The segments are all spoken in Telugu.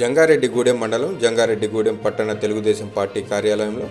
జంగారెడ్డిగూడెం మండలం జంగారెడ్డిగూడెం పట్టణ తెలుగుదేశం పార్టీ కార్యాలయంలో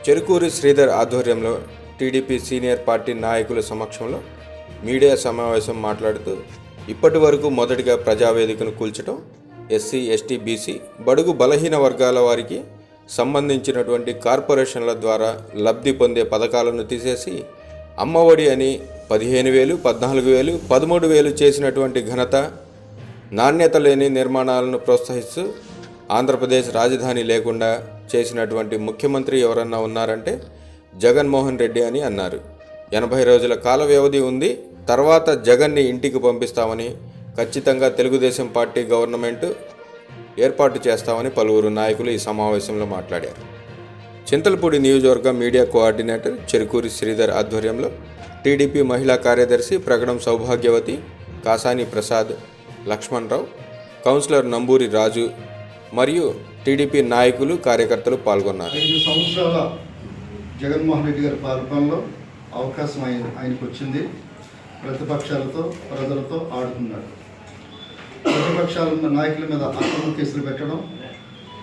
చెరుకూరి శ్రీధర్ ఆధ్వర్యంలో టీడీపీ సీనియర్ పార్టీ నాయకుల సమక్షంలో మీడియా సమావేశం మాట్లాడుతూ ఇప్పటి వరకు మొదటిగా ప్రజావేదికను కూల్చడం, ఎస్సీ, ఎస్టీ, బీసీ, బడుగు బలహీన వర్గాల వారికి సంబంధించినటువంటి కార్పొరేషన్ల ద్వారా లబ్ధి పొందే పథకాలను తీసేసి అమ్మఒడి అని 15,000, 14,000, 13,000 చేసినటువంటి ఘనత, నాణ్యత లేని నిర్మాణాలను ప్రోత్సహిస్తూ ఆంధ్రప్రదేశ్ రాజధాని లేకుండా చేసినటువంటి ముఖ్యమంత్రి ఎవరన్నా ఉన్నారంటే జగన్మోహన్ రెడ్డి అని అన్నారు. 80 రోజుల కాల వ్యవధి ఉంది, తర్వాత జగన్ని ఇంటికి పంపిస్తామని, ఖచ్చితంగా తెలుగుదేశం పార్టీ గవర్నమెంట్ ఏర్పాటు చేస్తామని పలువురు నాయకులు ఈ సమావేశంలో మాట్లాడారు. చింతలపూడి నియోజకవర్గ మీడియా కోఆర్డినేటర్ చెరుకూరి శ్రీధర్ ఆధ్వర్యంలో టీడీపీ మహిళా కార్యదర్శి ప్రగడం సౌభాగ్యవతి, కాసాని ప్రసాద్, లక్ష్మణరావు, కౌన్సిలర్ నంబూరి రాజు మరియు టీడీపీ నాయకులు, కార్యకర్తలు పాల్గొన్నారు. 5 సంవత్సరాల జగన్మోహన్ రెడ్డి గారి పాలనలో అవకాశం ఆయనకు వచ్చింది. ప్రతిపక్షాలతో, ప్రజలతో ఆడుకున్నాడు. ప్రతిపక్షాల నాయకుల మీద అక్రమ కేసులు పెట్టడం,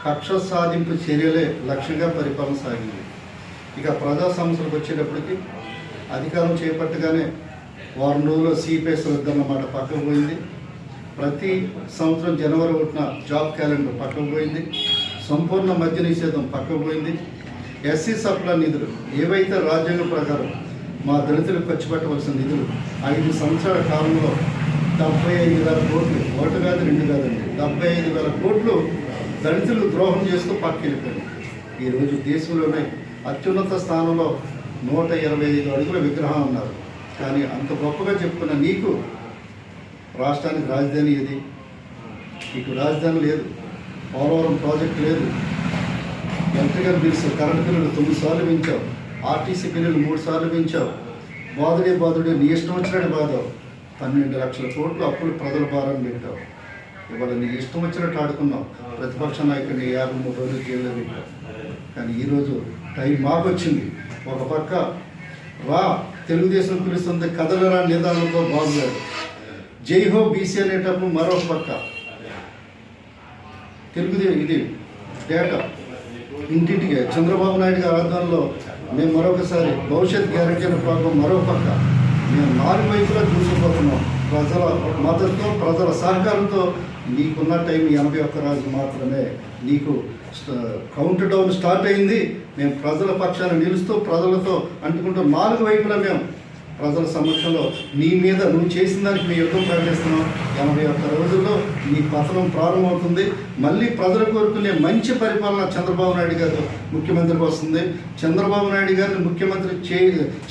కక్ష సాధింపు చర్యలే లక్ష్యంగా పరిపాలన సాగింది. ఇక ప్రజా సమస్యలకు వచ్చేటప్పటికి అధికారం చేపట్టగానే వారం రోజుల్లో సిపిఎస్ వద్దన్నమాట పక్కకు పోయింది. ప్రతి సంవత్సరం జనవరి 1న జాబ్ క్యాలెండర్ పక్కకు పోయింది. సంపూర్ణ మద్య నిషేధం పక్కకు పోయింది. ఎస్సీ సప్లా నిధులు ఏవైతే రాజ్యాంగం ప్రకారం మా దళితులకు ఖర్చు పెట్టవలసిన నిధులు 5 సంవత్సరాల కాలంలో 75,000 కోట్లు, ఒకటి కాదు, 2 కాదండి, 75,000 కోట్లు దళితులు ద్రోహం చేస్తూ పక్కకెళ్ళిపోయింది. ఈరోజు దేశంలోనే అత్యున్నత స్థానంలో 125 అడుగుల విగ్రహం ఉన్నారు. కానీ అంత గొప్పగా చెప్పుకున్న నీకు రాష్ట్రానికి రాజధాని ఏది? ఇటు రాజధాని లేదు, పోలవరం ప్రాజెక్టు లేదు, ఎలక్ట్రికల్ బిల్స్, కరెంటు బిల్లులు 9 సార్లు పెంచావు, ఆర్టీసీ బిల్లులు 3 సార్లు పెంచావు, బాధుడే నీ ఇష్టం వచ్చినట్టు బాధావు, 12 లక్షల కోట్లు అప్పులు ప్రజల భారాన్ని పెట్టావు. ఇవాళ నీ ఇష్టం వచ్చినట్టు ఆడుకున్నావు. ప్రతిపక్ష నాయకుడిని 53 రోజులు జైల్లో పెట్టావు. కానీ ఈరోజు టైం మాకు వచ్చింది. ఒక పక్క తెలుగుదేశం పిలుస్తుంది కథలరా నిదానంతో బాగున్నాడు, జై హో బీసీ అనేటప్పుడు మరొక పక్క ఇది డేటా ఇంటింటికి చంద్రబాబు నాయుడు గారి ఆధ్వర్యంలో మేము మరొకసారి భవిష్యత్ గ్యారెంటీ అనే ప్రోగ్రాం మరో పక్క మేము 4 వైపులా చూసిపోతున్నాం. ప్రజల మద్దతుతో, ప్రజల సహకారంతో నీకున్న టైం 81 రోజులు మాత్రమే. నీకు కౌంట్ డౌన్ స్టార్ట్ అయింది. మేము ప్రజల పక్షాన నిలుస్తూ ప్రజలతో అంటుకుంటూ 4 వైపులా మేము ప్రజల సమక్షంలో నీ మీద నువ్వు చేసిన దానికి మీ యుద్ధం ప్రకటిస్తున్నాం. 81 రోజుల్లో నీ పతనం ప్రారంభమవుతుంది. మళ్ళీ ప్రజలు కోరుకునే మంచి పరిపాలన చంద్రబాబు నాయుడు గారు ముఖ్యమంత్రికి వస్తుంది. చంద్రబాబు నాయుడు గారిని ముఖ్యమంత్రి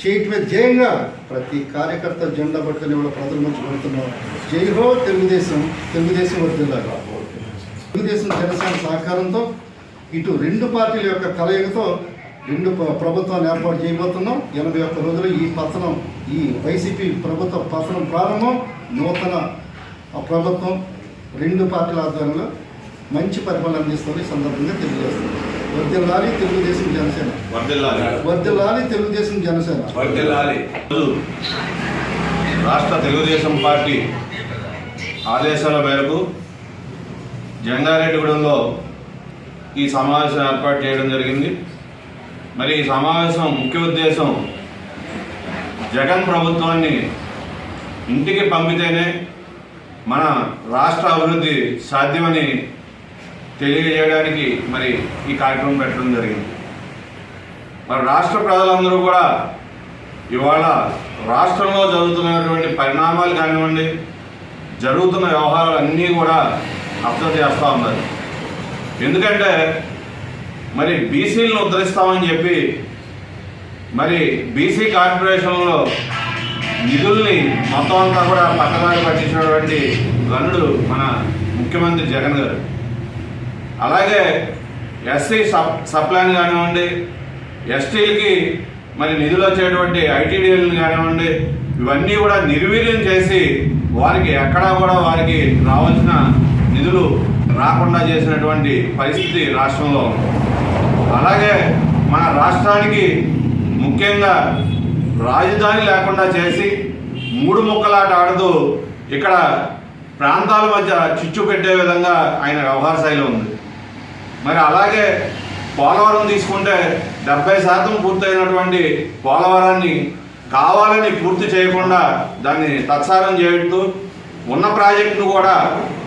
చేయటమే జయంగా ప్రతి కార్యకర్త జెండా పట్టుకుని కూడా ప్రజల మధ్య పెడుతున్నాం. జై హో తెలుగుదేశం, తెలుగుదేశం వర్ధిల్లాలి. తెలుగుదేశం జనసేన సహకారంతో ఇటు 2 పార్టీల యొక్క కలయికతో 2 ప్రభుత్వాన్ని ఏర్పాటు చేయబోతున్నాం. 81 రోజులు ఈ పతనం, ఈ వైసీపీ ప్రభుత్వ పతనం ప్రారంభం. నూతన ప్రభుత్వం 2 పార్టీల ఆధ్వర్యంలో మంచి పరిపాలన అందిస్తుంది. సందర్భంగా తెలియజేస్తుంది. వర్ధిల్లాలి తెలుగుదేశం జనసేన, వర్ధిల్లాలి తెలుగుదేశం జనసేన. రాష్ట్ర తెలుగుదేశం పార్టీ ఆదేశాల మేరకు జంగారెడ్డిగూడెంలో ఈ సమావేశం ఏర్పాటు చేయడం జరిగింది. మరి ఈ సమావేశం ముఖ్య ఉద్దేశం జగన్ ప్రభుత్వాన్ని ఇంటికి పంపితేనే మన రాష్ట్ర అభివృద్ధి సాధ్యమని తెలియజేయడానికి మరి ఈ కార్యక్రమం పెట్టడం జరిగింది. మరి రాష్ట్ర ప్రజలందరూ కూడా ఇవాళ రాష్ట్రంలో జరుగుతున్నటువంటి పరిణామాలు కానివ్వండి, జరుగుతున్న వ్యవహారాలు అన్నీ కూడా అబ్జర్వ్ చేస్తూ ఉన్నారు. ఎందుకంటే మరి బీసీలను ఉద్ధరిస్తామని చెప్పి మరి బీసీ కార్పొరేషన్లో నిధుల్ని మొత్తం అంతా కూడా పక్కదారి పట్టించినటువంటి గనుడు మన ముఖ్యమంత్రి జగన్ గారు. అలాగే ఎస్సీ సప్లాన్ కానివ్వండి, ఎస్టీలకి మరి నిధులు వచ్చేటువంటి ఐటీడీఎల్ని కానివ్వండి, ఇవన్నీ కూడా నిర్వీర్యం చేసి వారికి ఎక్కడా కూడా వారికి రావాల్సిన నిధులు రాకుండా చేసినటువంటి పరిస్థితి రాష్ట్రంలో. అలాగే మన రాష్ట్రానికి ముఖ్యంగా రాజధాని లేకుండా చేసి 3 ముక్కలాట ఆడుతూ ఇక్కడ ప్రాంతాల మధ్య చిచ్చు పెట్టే విధంగా ఆయన వ్యవహార శైలి ఉంది. మరి అలాగే పోలవరం తీసుకుంటే 70% పూర్తయినటువంటి పోలవరాన్ని కావాలని పూర్తి చేయకుండా దాన్ని తత్సారం చేస్తూ ఉన్న ప్రాజెక్టును కూడా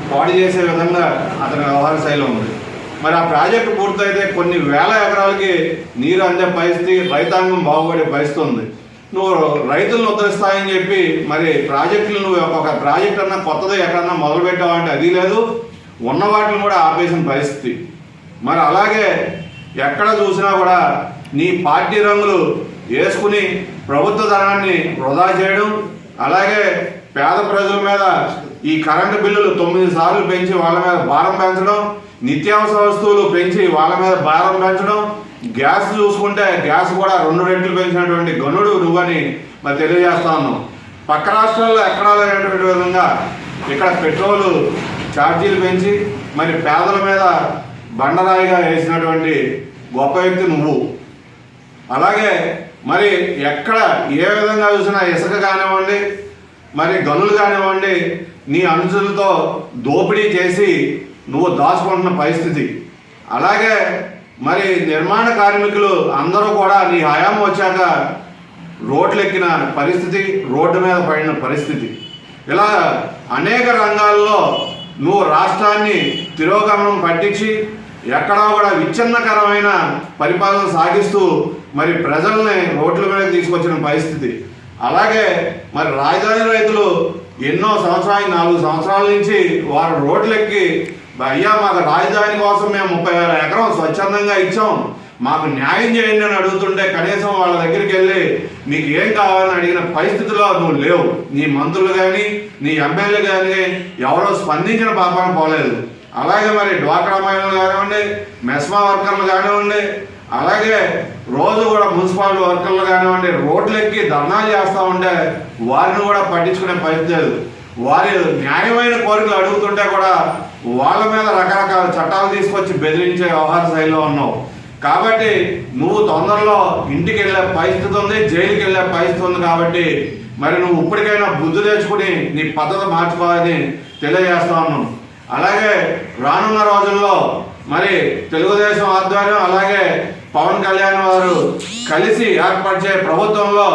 పాడు చేసే విధంగా అతని వ్యవహార శైలి ఉంది. మరి ఆ ప్రాజెక్టు పూర్తయితే కొన్ని వేల ఎకరాలకి నీరు అందే పరిస్థితి, రైతాంగం బాగుపడే పరిస్థితి ఉంది. నువ్వు రైతులను ఉద్ధరిస్తాయని చెప్పి మరి ప్రాజెక్టులు నువ్వు ఒక ప్రాజెక్ట్ అన్నా కొత్తది ఎక్కడన్నా మొదలు పెట్టావంటే అది లేదు, ఉన్న వాటిని కూడా ఆపేసిన పరిస్థితి. మరి అలాగే ఎక్కడ చూసినా కూడా నీ పార్టీ రంగులు వేసుకుని ప్రభుత్వ ధనాన్ని వృధా చేయడం, అలాగే పేద ప్రజల మీద ఈ కరెంటు బిల్లులు 9 సార్లు పెంచి వాళ్ళ మీద భారం పెంచడం, నిత్యావసర వస్తువులు పెంచి వాళ్ళ మీద భారం పెంచడం, గ్యాస్ చూసుకుంటే గ్యాస్ కూడా 2 రెట్లు పెంచినటువంటి గనుడు నువ్వని మరి తెలియజేస్తా ఉన్నాం. పక్క రాష్ట్రాల్లో ఎక్కడా లేనటువంటి విధంగా ఇక్కడ పెట్రోలు ఛార్జీలు పెంచి మరి పేదల మీద బండరాయిగా వేసినటువంటి గొప్ప వ్యక్తి నువ్వు. అలాగే మరి ఎక్కడ ఏ విధంగా చూసినా ఇసుక కానివ్వండి, మరి గనులు కానివ్వండి, నీ అనుచరులతో దోపిడీ చేసి నువ్వు దాచుకుంటున్న పరిస్థితి. అలాగే మరి నిర్మాణ కార్మికులు అందరూ కూడా నీ హయాం వచ్చాక రోడ్లు ఎక్కిన పరిస్థితి, రోడ్డు మీద పడిన పరిస్థితి. ఇలా అనేక రంగాల్లో నువ్వు రాష్ట్రాన్ని తిరోగమనం పట్టించి ఎక్కడా కూడా విచ్ఛిన్నకరమైన పరిపాలన సాగిస్తూ మరి ప్రజల్ని రోడ్ల మీద తీసుకొచ్చిన పరిస్థితి. అలాగే మరి రాజధాని రైతులు ఎన్నో సంవత్సరాలు 4 సంవత్సరాల నుంచి వారు రోడ్లెక్కి అయ్యా మాకు రాజధాని కోసం మేము 30,000 ఎకరం స్వచ్ఛందంగా ఇచ్చాం, మాకు న్యాయం చేయండి అని అడుగుతుంటే కనీసం వాళ్ళ దగ్గరికి వెళ్ళి మీకు ఏం కావాలని అడిగిన పరిస్థితిలో నువ్వు లేవు. నీ మంత్రులు కానీ నీ ఎమ్మెల్యే కానీ ఎవరో స్పందించిన పాపాన పోలేదు. అలాగే మరి డ్వాక్రా మహిళలు కానివ్వండి, మెస్మా వర్కర్లు కానివ్వండి, అలాగే రోజు కూడా మున్సిపాలిటీ వర్కర్లు కానివ్వండి రోడ్లెక్కి ధర్నాలు చేస్తూ ఉంటే వారిని కూడా పట్టించుకునే పరిస్థితి లేదు. వారి న్యాయమైన కోరికలు అడుగుతుంటే కూడా వాళ్ళ మీద రకరకాల చట్టాలు తీసుకొచ్చి బెదిరించే వ్యవహార శైలిలో ఉన్నావు. కాబట్టి నువ్వు తొందరలో ఇంటికి వెళ్ళే పరిస్థితి ఉంది, జైలుకి వెళ్ళే పరిస్థితి ఉంది. కాబట్టి మరి నువ్వు ఇప్పటికైనా బుద్ధి తెచ్చుకుని నీ పద్ధతి మార్చుకోవాలని తెలియజేస్తా ఉన్నాం. అలాగే రానున్న రోజుల్లో మరి తెలుగుదేశం ఆధ్వర్యం అలాగే పవన్ కళ్యాణ్ వారు కలిసి ఏర్పరిచే ప్రభుత్వంలో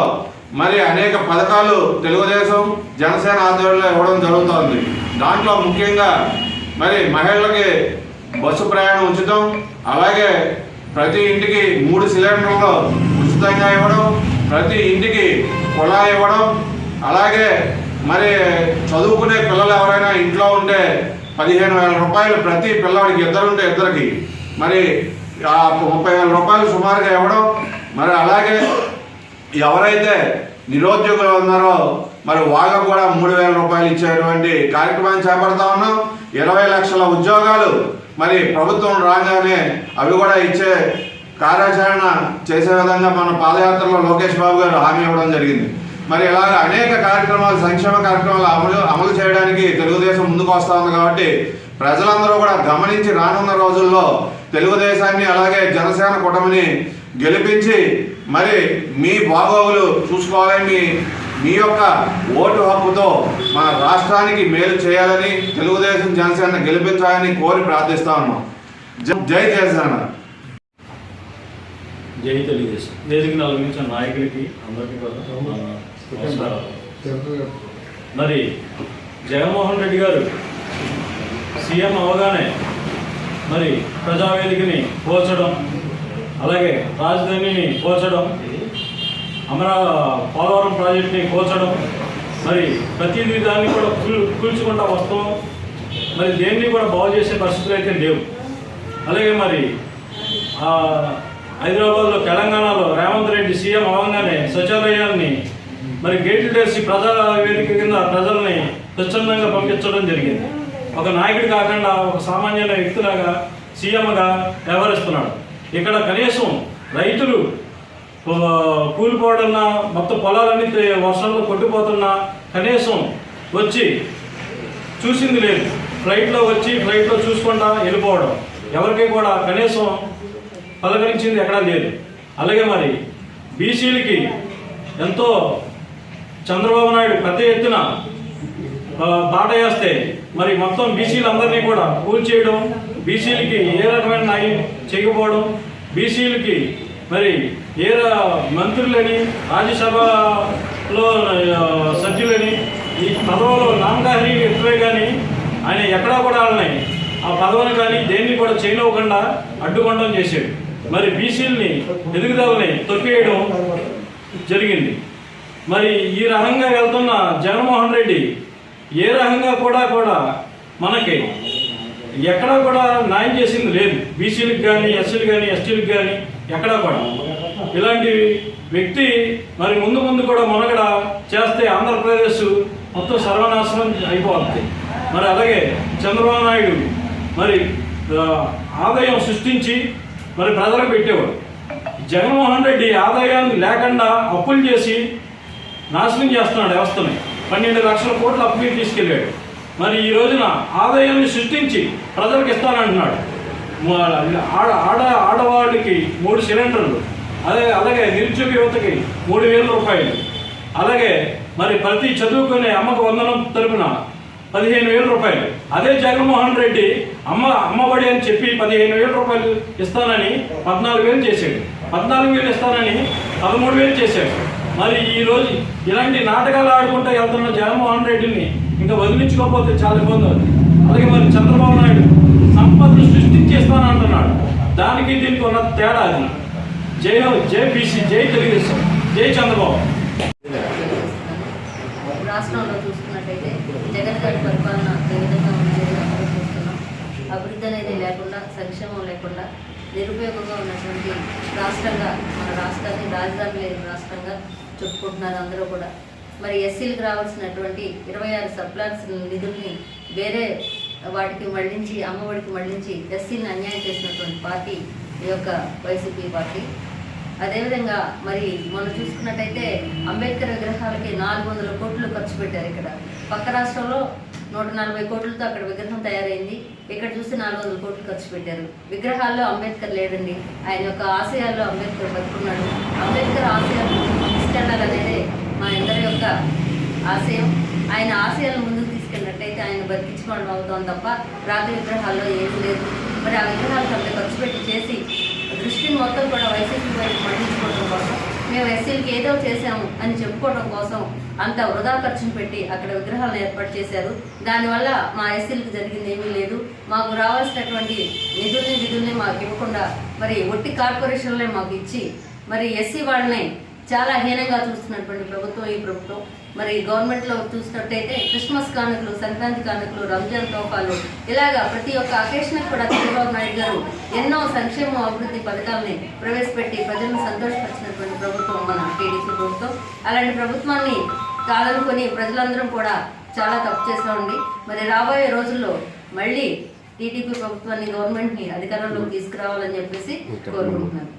మరి అనేక పథకాలు తెలుగుదేశం జనసేన ఆధ్వర్యంలో ఇవ్వడం జరుగుతోంది. దాంట్లో ముఖ్యంగా మరి మహిళలకి బస్సు ప్రయాణం ఉచితం, అలాగే ప్రతి ఇంటికి 3 సిలిండర్లు ఉచితంగా ఇవ్వడం, ప్రతి ఇంటికి కుళాయి ఇవ్వడం, అలాగే మరి చదువుకునే పిల్లలు ఎవరైనా ఇంట్లో ఉంటే 15,000 రూపాయలు ప్రతి పిల్లవాడికి, ఇద్దరుంటే ఇద్దరికి మరి 30,000 రూపాయలు సుమారుగా ఇవ్వడం. మరి అలాగే ఎవరైతే నిరుద్యోగులు ఉన్నారో మరి వాళ్ళకు కూడా 3,000 రూపాయలు ఇచ్చేటువంటి కార్యక్రమాన్ని చేపడతా ఉన్నాం. 20 లక్షల ఉద్యోగాలు మరి ప్రభుత్వం రాగానే అవి కూడా ఇచ్చే కార్యాచరణ చేసే విధంగా మన పాదయాత్రలో లోకేష్ బాబు గారు హామీ ఇవ్వడం జరిగింది. మరి ఇలాగ అనేక కార్యక్రమాలు, సంక్షేమ కార్యక్రమాలు అమలు చేయడానికి తెలుగుదేశం ముందుకు వస్తూ ఉంది. కాబట్టి ప్రజలందరూ కూడా గమనించి రానున్న రోజుల్లో తెలుగుదేశాన్ని అలాగే జనసేన కూటమిని గెలిపించి మరి మీ బాగోగులు చూసుకోవాలని, మీ యొక్క ఓటు హక్కుతో మన రాష్ట్రానికి మేలు చేయాలని, తెలుగుదేశం జనసేన గెలిపించాలని కోరి ప్రార్థిస్తా ఉన్నాం. జై జనసేన, జై తెలుగుదేశం. వేదికను అలంకరించిన నాయకులకి అందరికీ కూడా నమస్కారాలు. మరి జగన్మోహన్ రెడ్డి గారు సీఎం అవగానే మరి ప్రజావేదికని పోల్చడం, అలాగే రాజధానిని పోల్చడం, పోలవరం ప్రాజెక్టుని పోల్చడం, మరి ప్రతిదీ దాన్ని కూడా కూల్చుకుంటా వస్తాం. మరి దేన్ని కూడా బాగు చేసే పరిస్థితులు అయితే లేవు. అలాగే మరి హైదరాబాద్లో, తెలంగాణలో రేవంత్ రెడ్డి సీఎం అవగానే సచివాలయాన్ని మరి గేట్లు తెరిచి ప్రజా వేదిక కింద ప్రజల్ని స్వచ్ఛందంగా పంపించడం జరిగింది. ఒక నాయకుడు కాకుండా ఒక సామాన్య వ్యక్తిలాగా సీఎంగా వ్యవహరిస్తున్నాడు. ఇక్కడ కనీసం రైతులు కూలిపోవడన్నా, మొత్తం పొలాలన్నీ వర్షంలో కొట్టిపోతున్నా కనీసం వచ్చి చూసింది లేదు. ఫ్లైట్లో వచ్చి ఫ్లైట్లో చూసుకుంటా వెళ్ళిపోవడం, ఎవరికి కూడా కనీసం పలకరించింది ఎక్కడా లేదు. అలాగే మరి బీసీలకి ఎంతో చంద్రబాబు నాయుడు పెద్ద ఎత్తున బాట వేస్తే మరి మొత్తం బీసీలందరినీ కూడా కూల్చేయడం, బీసీలకి ఏ రకమైన న్యాయం చేయకపోవడం, బీసీలకి మరి మంత్రులని రాజ్యసభలో సభ్యులని ఈ పదవులో నామకారి ఎక్కువే కానీ ఆయన ఎక్కడా కూడా వాళ్ళని ఆ పదవిని కానీ దేన్ని కూడా చేయనివ్వకుండా అడ్డుకొనడం చేశాడు. మరి బీసీలని ఎదుగుదలని తొక్కేయడం జరిగింది. మరి ఈ రకంగా వెళ్తున్న జగన్మోహన్ రెడ్డి ఏ రకంగా కూడా మనకి ఎక్కడా కూడా న్యాయం చేసింది లేదు. బీసీలకు కానీ, ఎస్సీలకు కానీ, ఎస్టీలకు కానీ ఎక్కడా కూడా ఇలాంటి వ్యక్తి మరి ముందు కూడా మునగడ చేస్తే ఆంధ్రప్రదేశ్ మొత్తం సర్వనాశనం అయిపోతుంది. మరి అలాగే చంద్రబాబు నాయుడు మరి ఆదాయం సృష్టించి మరి ప్రజలకు పెట్టేవాడు. జగన్మోహన్ రెడ్డి ఆదాయాన్ని లేకుండా అప్పులు చేసి నాశనం చేస్తున్నాడు వ్యవస్థని. 12 లక్షల కోట్ల అప్పుకి తీసుకెళ్ళాడు. మరి ఈ రోజున ఆదాయాన్ని సృష్టించి ప్రజలకు ఇస్తానంటున్నాడు. ఆడవాళ్ళకి 3 సిలిండర్లు, అలాగే నిరుద్యోగ యువతకి 3,000 రూపాయలు, అలాగే మరి ప్రతి చదువుకునే అమ్మకు వందనం తరపున 15,000 రూపాయలు. అదే జగన్మోహన్ రెడ్డి అమ్మఒడి అని చెప్పి 15,000 రూపాయలు ఇస్తానని 14,000 చేశాడు. 14,000 ఇస్తానని 13,000 చేశాడు. మరి ఈరోజు ఇలాంటి నాటకాలు ఆడుకుంటూ వెళ్తున్న జగన్మోహన్ రెడ్డిని ఇంకా వదిలించుకోకపోతే చాలా ఇబ్బంది అవుతుంది. అలాగే మరి చంద్రబాబు నాయుడు సంపదను సృష్టించేస్తానంటున్నాడు. దానికి దీనికి ఉన్న తేడా అది. జై బీసీ, జై తెలుగుదేశం, జై చంద్రబాబు. రాష్ట్రంలో చూసుకున్నట్టయితే జగన్ గారి పరిపాలన ఏ విధంగా ఉన్నది అందరూ చూస్తున్నాం. అభివృద్ధి అనేది లేకుండా, సంక్షేమం లేకుండా నిరుపయోగంగా ఉన్నటువంటి రాష్ట్రంగా మన రాష్ట్రాన్ని రాజధాని లేని రాష్ట్రంగా చెప్పుకుంటున్నారు అందరూ కూడా. మరి ఎస్సీలకు రావాల్సినటువంటి 26 సబ్ప్లాన్స్ నిధుల్ని వేరే వాటికి మళ్లించి, అమ్మఒడికి మళ్లించి ఎస్సీని అన్యాయం చేసినటువంటి పార్టీ ఈ యొక్క వైసీపీ పార్టీ. అదేవిధంగా మరి మనం చూసుకున్నట్టయితే అంబేద్కర్ విగ్రహాలకి 400 కోట్లు ఖర్చు పెట్టారు. ఇక్కడ పక్క రాష్ట్రంలో 140 కోట్లతో అక్కడ విగ్రహం తయారైంది. ఇక్కడ చూస్తే 400 కోట్లు ఖర్చు పెట్టారు. విగ్రహాల్లో అంబేద్కర్ లేడండి. ఆయన యొక్క ఆశయాల్లో అంబేద్కర్ బతుకున్నాడు. అంబేద్కర్ ఆశయాలు తీసుకెళ్లాలనేదే మా అందరి యొక్క ఆశయం. ఆయన ఆశయాలను ముందుకు తీసుకెళ్ళినట్టయితే ఆయన బతికించుకోవడం అవుతాం తప్ప రాతి విగ్రహాల్లో ఏమీ లేదు. మరి ఆ విగ్రహాలకు అంత ఖర్చు పెట్టి చేసి దృష్టిని మొత్తం కూడా వైసీపీ వైపు మళ్లించుకోవడం కోసం, మేము ఎస్సీలకి ఏదో చేశాము అని చెప్పుకోవడం కోసం అంత వృధా ఖర్చును పెట్టి అక్కడ విగ్రహాలను ఏర్పాటు చేశారు. దానివల్ల మా ఎస్సీలకు జరిగింది ఏమీ లేదు. మాకు రావాల్సినటువంటి నిధుల్ని మాకు ఇవ్వకుండా మరి ఒట్టి కార్పొరేషన్లే మాకు ఇచ్చి మరి ఎస్సీ వాళ్ళని చాలా హీనంగా చూస్తున్నటువంటి ప్రభుత్వం ఈ ప్రభుత్వం. మరి గవర్నమెంట్లో చూసినట్టయితే క్రిస్మస్ కానుకలు, సంక్రాంతి కానుకలు, రంజాన్ తోఫాలు, ఇలాగా ప్రతి ఒక్క అకేషన్కి కూడా చంద్రబాబు నాయుడు గారు ఎన్నో సంక్షేమ అభివృద్ధి పథకాలని ప్రవేశపెట్టి ప్రజలను సంతోషపరిచినటువంటి ప్రభుత్వం మన టీడీపీ ప్రభుత్వం. అలాంటి ప్రభుత్వాన్ని కాదనుకొని ప్రజలందరం కూడా చాలా తప్పు చేసామండి. మరి రాబోయే రోజుల్లో మళ్ళీ టీడీపీ ప్రభుత్వాన్ని, గవర్నమెంట్ని అధికారంలోకి తీసుకురావాలని చెప్పేసి కోరుకుంటున్నాను.